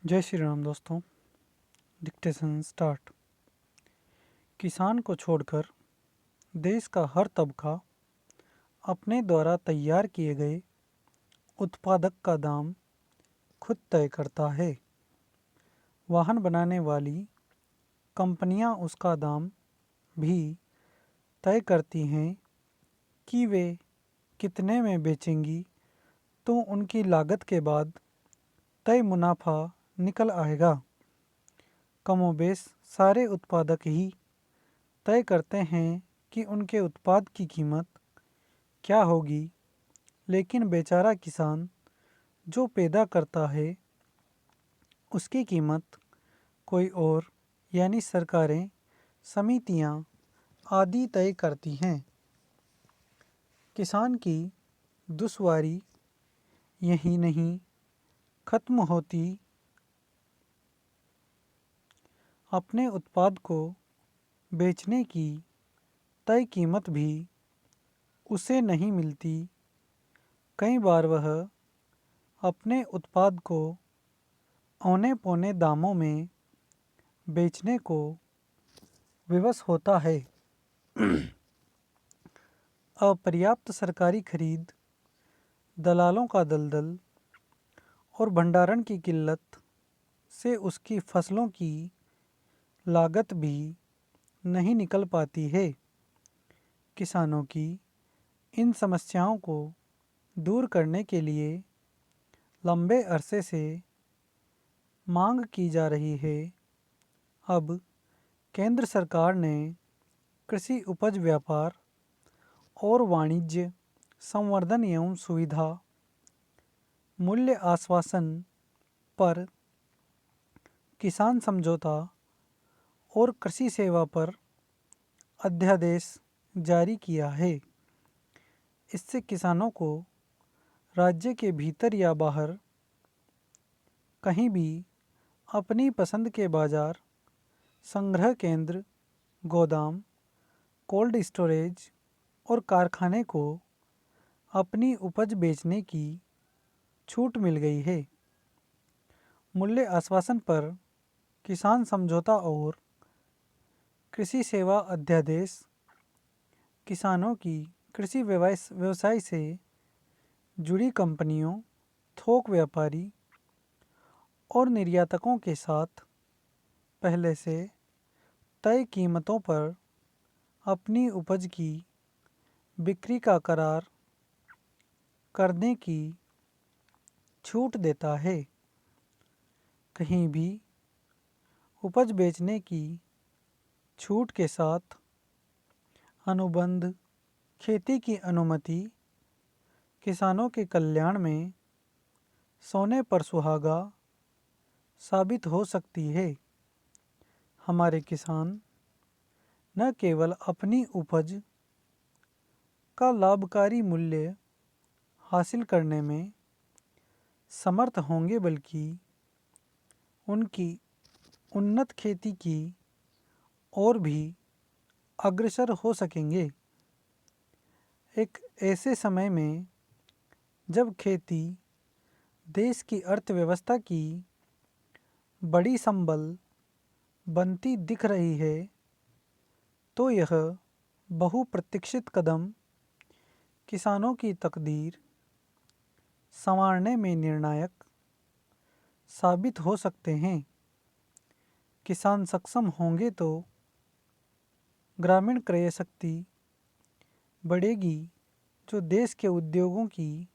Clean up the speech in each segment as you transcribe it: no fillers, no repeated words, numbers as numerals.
जय श्री राम दोस्तों। Dictation start. किसान को छोड़कर देश का हर तबका अपने द्वारा तैयार किए गए उत्पादक का दाम खुद तय करता है। वाहन बनाने वाली कंपनियां उसका दाम भी तय करती हैं कि वे कितने में बेचेंगी, तो उनकी लागत के बाद तय मुनाफा निकल आएगा। कमोबेश सारे उत्पादक ही तय करते हैं कि उनके उत्पाद की कीमत क्या होगी, लेकिन बेचारा किसान जो पैदा करता है उसकी कीमत कोई और यानी सरकारें, समितियां आदि तय करती हैं। किसान की दुश्वारी यही नहीं खत्म होती, अपने उत्पाद को बेचने की तय कीमत भी उसे नहीं मिलती। कई बार वह अपने उत्पाद को औने पौने दामों में बेचने को विवश होता है। अपर्याप्त सरकारी खरीद, दलालों का दलदल और भंडारण की किल्लत से उसकी फसलों की लागत भी नहीं निकल पाती है। किसानों की इन समस्याओं को दूर करने के लिए लंबे अरसे से मांग की जा रही है। अब केंद्र सरकार ने कृषि उपज व्यापार और वाणिज्य संवर्धन एवं सुविधा मूल्य आश्वासन पर किसान समझौता और कृषि सेवा पर अध्यादेश जारी किया है। इससे किसानों को राज्य के भीतर या बाहर कहीं भी अपनी पसंद के बाजार, संग्रह केंद्र, गोदाम, कोल्ड स्टोरेज और कारखाने को अपनी उपज बेचने की छूट मिल गई है। मूल्य आश्वासन पर किसान समझौता और कृषि सेवा अध्यादेश किसानों की कृषि व्यवसाय से जुड़ी कंपनियों, थोक व्यापारी और निर्यातकों के साथ पहले से तय कीमतों पर अपनी उपज की बिक्री का करार करने की छूट देता है। कहीं भी उपज बेचने की छूट के साथ अनुबंध खेती की अनुमति किसानों के कल्याण में सोने पर सुहागा साबित हो सकती है। हमारे किसान न केवल अपनी उपज का लाभकारी मूल्य हासिल करने में समर्थ होंगे, बल्कि उनकी उन्नत खेती की ओर भी अग्रसर हो सकेंगे। एक ऐसे समय में जब खेती देश की अर्थव्यवस्था की बड़ी संबल बनती दिख रही है, तो यह बहुप्रतीक्षित कदम किसानों की तकदीर संवारने में निर्णायक साबित हो सकते हैं। किसान सक्षम होंगे तो ग्रामीण क्रय शक्ति बढ़ेगी, जो देश के उद्योगों की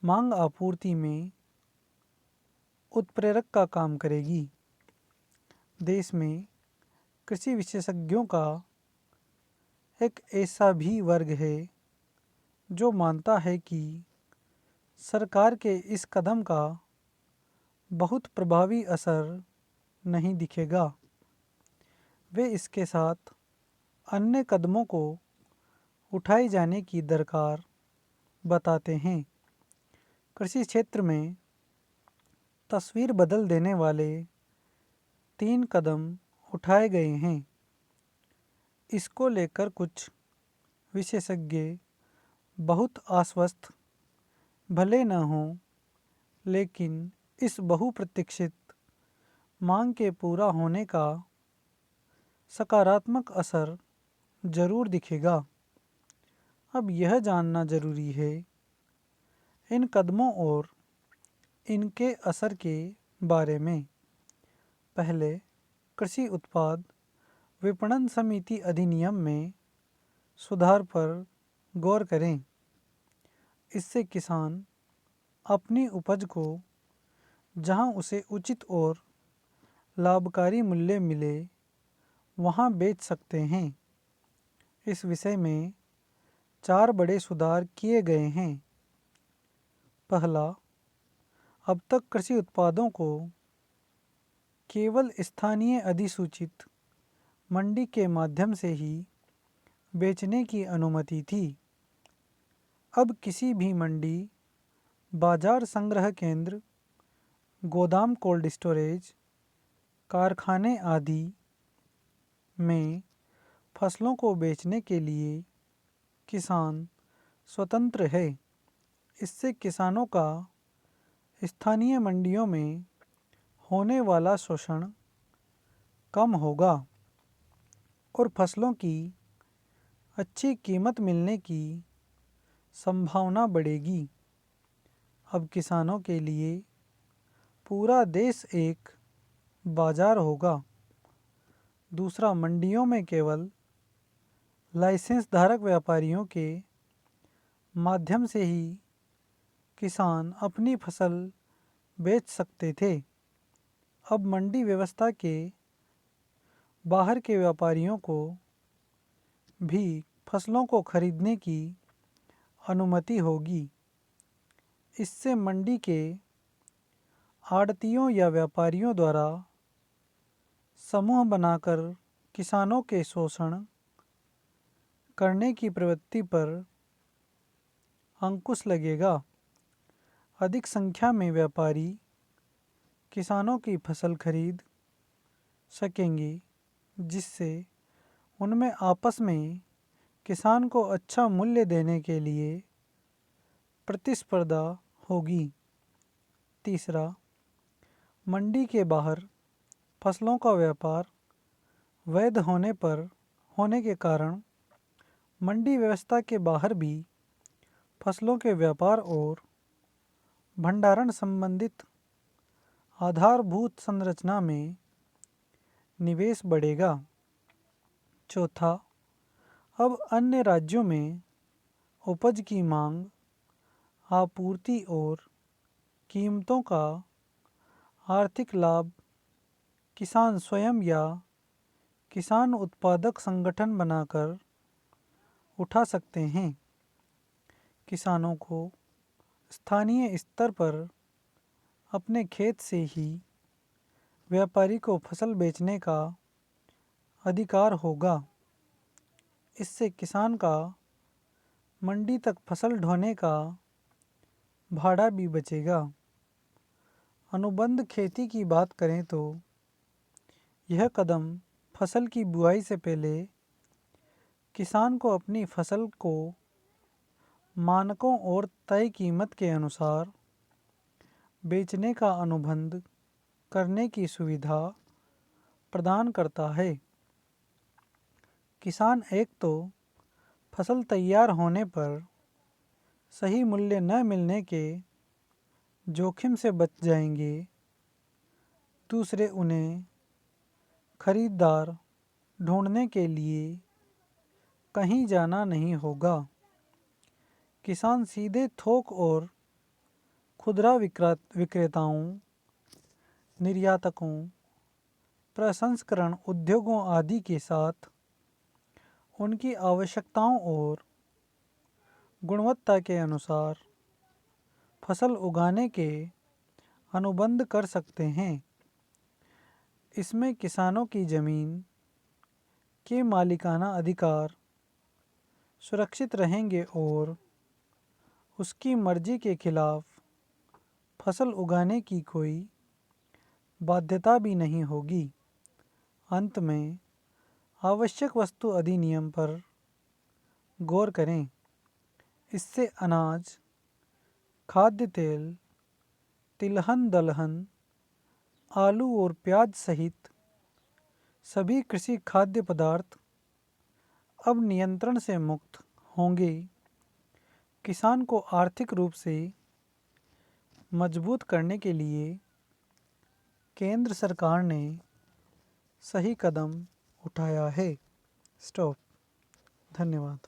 मांग आपूर्ति में उत्प्रेरक का काम करेगी। देश में कृषि विशेषज्ञों का एक ऐसा भी वर्ग है जो मानता है कि सरकार के इस कदम का बहुत प्रभावी असर नहीं दिखेगा। वे इसके साथ अन्य कदमों को उठाए जाने की दरकार बताते हैं। कृषि क्षेत्र में तस्वीर बदल देने वाले 3 कदम उठाए गए हैं। इसको लेकर कुछ विशेषज्ञ बहुत आश्वस्त भले न हों, लेकिन इस बहुप्रतीक्षित मांग के पूरा होने का सकारात्मक असर जरूर दिखेगा। अब यह जानना जरूरी है इन कदमों और इनके असर के बारे में। पहले, कृषि उत्पाद विपणन समिति अधिनियम में सुधार पर गौर करें। इससे किसान अपनी उपज को जहां उसे उचित और लाभकारी मूल्य मिले वहां बेच सकते हैं। इस विषय में 4 बड़े सुधार किए गए हैं। पहला, अब तक कृषि उत्पादों को केवल स्थानीय अधिसूचित मंडी के माध्यम से ही बेचने की अनुमति थी। अब किसी भी मंडी, बाजार संग्रह केंद्र, गोदाम कोल्ड स्टोरेज, कारखाने आदि में फसलों को बेचने के लिए किसान स्वतंत्र है। इससे किसानों का स्थानीय मंडियों में होने वाला शोषण कम होगा और फसलों की अच्छी कीमत मिलने की संभावना बढ़ेगी। अब किसानों के लिए पूरा देश एक बाजार होगा। दूसरा, मंडियों में केवल लाइसेंस धारक व्यापारियों के माध्यम से ही किसान अपनी फसल बेच सकते थे। अब मंडी व्यवस्था के बाहर के व्यापारियों को भी फसलों को खरीदने की अनुमति होगी। इससे मंडी के आड़तियों या व्यापारियों द्वारा समूह बनाकर किसानों के शोषण करने की प्रवृत्ति पर अंकुश लगेगा। अधिक संख्या में व्यापारी किसानों की फसल खरीद सकेंगे, जिससे उनमें आपस में किसान को अच्छा मूल्य देने के लिए प्रतिस्पर्धा होगी। तीसरा, मंडी के बाहर फसलों का व्यापार वैध होने के कारण मंडी व्यवस्था के बाहर भी फसलों के व्यापार और भंडारण संबंधित आधारभूत संरचना में निवेश बढ़ेगा। चौथा, अब अन्य राज्यों में उपज की मांग, आपूर्ति और कीमतों का आर्थिक लाभ किसान स्वयं या किसान उत्पादक संगठन बनाकर उठा सकते हैं। किसानों को स्थानीय स्तर पर अपने खेत से ही व्यापारी को फसल बेचने का अधिकार होगा। इससे किसान का मंडी तक फसल ढोने का भाड़ा भी बचेगा। अनुबंध खेती की बात करें तो यह कदम फसल की बुआई से पहले किसान को अपनी फसल को मानकों और तय कीमत के अनुसार बेचने का अनुबंध करने की सुविधा प्रदान करता है। किसान एक तो फसल तैयार होने पर सही मूल्य न मिलने के जोखिम से बच जाएंगे। दूसरे, उन्हें खरीदार ढूंढने के लिए कहीं जाना नहीं होगा। किसान सीधे थोक और खुदरा विक्रेताओं, निर्यातकों, प्रसंस्करण उद्योगों आदि के साथ उनकी आवश्यकताओं और गुणवत्ता के अनुसार फसल उगाने के अनुबंध कर सकते हैं। इसमें किसानों की जमीन के मालिकाना अधिकार सुरक्षित रहेंगे और उसकी मर्जी के खिलाफ फसल उगाने की कोई बाध्यता भी नहीं होगी। अंत में, आवश्यक वस्तु अधिनियम पर गौर करें। इससे अनाज, खाद्य तेल, तिलहन दलहन, आलू और प्याज सहित सभी कृषि खाद्य पदार्थ अब नियंत्रण से मुक्त होंगे। किसान को आर्थिक रूप से मजबूत करने के लिए केंद्र सरकार ने सही कदम उठाया है। स्टॉप। धन्यवाद।